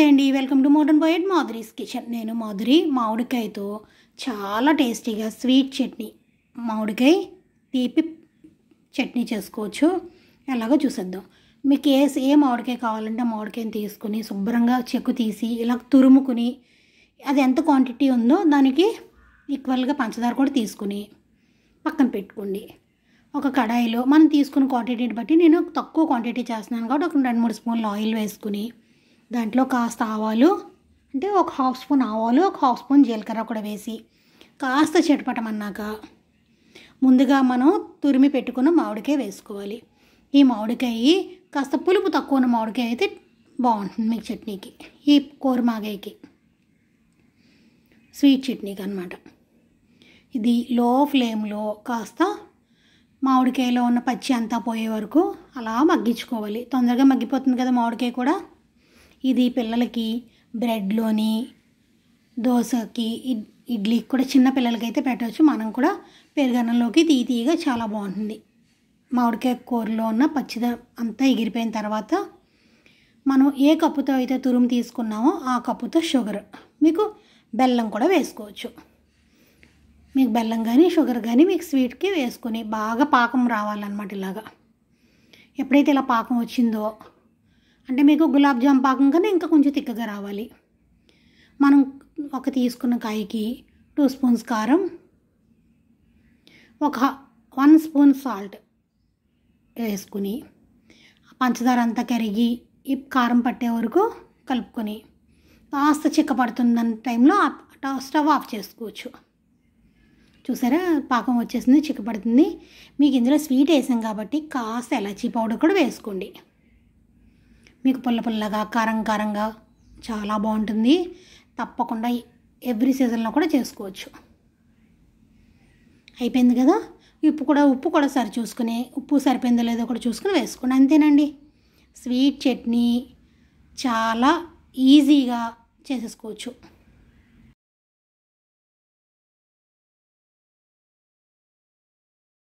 నమస్తే అండి, welcome to modern poet Madhuri's kitchen. నేను మాధురి. మామిడికాయతో చాలా టేస్టీగా స్వీట్ చట్నీ, మామిడికాయ తీపి చట్నీ చేసుకోవచ్చు. ఎలాగో చూసేద్దాం. మీకు ఏ మామిడికాయ కావాలంటే మామిడికాయని తీసుకుని శుభ్రంగా చెక్కు తీసి ఇలా తురుముకుని, అది ఎంత క్వాంటిటీ ఉందో దానికి ఈక్వల్గా పంచదార కూడా తీసుకుని పక్కన పెట్టుకోండి. ఒక కడాయిలో మనం తీసుకున్న క్వాంటిటీని బట్టి, నేను తక్కువ క్వాంటిటీ చేస్తున్నాను కాబట్టి ఒక 2-3 స్పూన్లు ఆయిల్ వేసుకుని, దాంట్లో కాస్త ఆవాలు, అంటే ఒక 1/2 స్పూన్ ఆవాలు, ఒక 1/2 స్పూన్ జీలకర్ర కూడా వేసి కాస్త చిటపటమన్నాక ముందుగా మనం తురిమి పెట్టుకున్న మామిడికాయ వేసుకోవాలి. ఈ మామిడికాయ కాస్త పులుపు తక్కువ ఉన్న మామిడికాయ అయితే బాగుంటుంది మీకు చట్నీకి, ఈ కోరమాగాయకి, స్వీట్ చట్నీకి అన్నమాట. ఇది లో ఫ్లేమ్లో కాస్త మామిడికాయలో ఉన్న పచ్చి అంతా పోయే వరకు అలా మగ్గించుకోవాలి. తొందరగా మగ్గిపోతుంది కదా మామిడికాయ కూడా. ఇది పిల్లలకి బ్రెడ్లోని, దోశకి, ఇడ్లీకి కూడా చిన్న పిల్లలకైతే పెట్టవచ్చు. మనం కూడా పెరుగన్నంలోకి తీయగా చాలా బాగుంటుంది. మామిడికాయ కూరలో ఉన్న పచ్చిద అంతా ఎగిరిపోయిన తర్వాత మనం ఏ కప్పుతో అయితే తురుము తీసుకున్నామో ఆ కప్పుతో షుగర్, మీకు బెల్లం కూడా వేసుకోవచ్చు. మీకు బెల్లం కానీ షుగర్ కానీ మీకు స్వీట్కి వేసుకొని బాగా పాకం రావాలన్నమాట. ఇలాగా ఎప్పుడైతే ఇలా పాకం వచ్చిందో, అంటే మీకు గులాబ్ జామ్ పాకం కన్నా ఇంకా కొంచెం తిక్కగా రావాలి. మనం ఒక తీసుకున్న కాయకి 2 స్పూన్స్ కారం, ఒక 1 స్పూన్ సాల్ట్ వేసుకుని పంచదార అంతా కరిగి ఈ కారం పట్టే వరకు కలుపుకొని కాస్త చిక్కపడుతుందన్న టైంలో స్టవ్ ఆఫ్ చేసుకోవచ్చు. చూసారా, పాకం వచ్చేసింది, చిక్కపడుతుంది. మీకు ఇందులో స్వీట్ వేసాం కాబట్టి కాస్త ఎలాచీ పౌడర్ కూడా వేసుకోండి. మీకు పుల్లగా కారంగా చాలా బాగుంటుంది. తప్పకుండా ఎవ్రీ సీజన్లో కూడా చేసుకోవచ్చు. అయిపోయింది కదా. ఉప్పు కూడా సరి చూసుకుని, ఉప్పు సరిపోయిందో లేదో కూడా చూసుకుని వేసుకోండి. అంతేనండి, స్వీట్ చట్నీ చాలా ఈజీగా చేసేసుకోవచ్చు.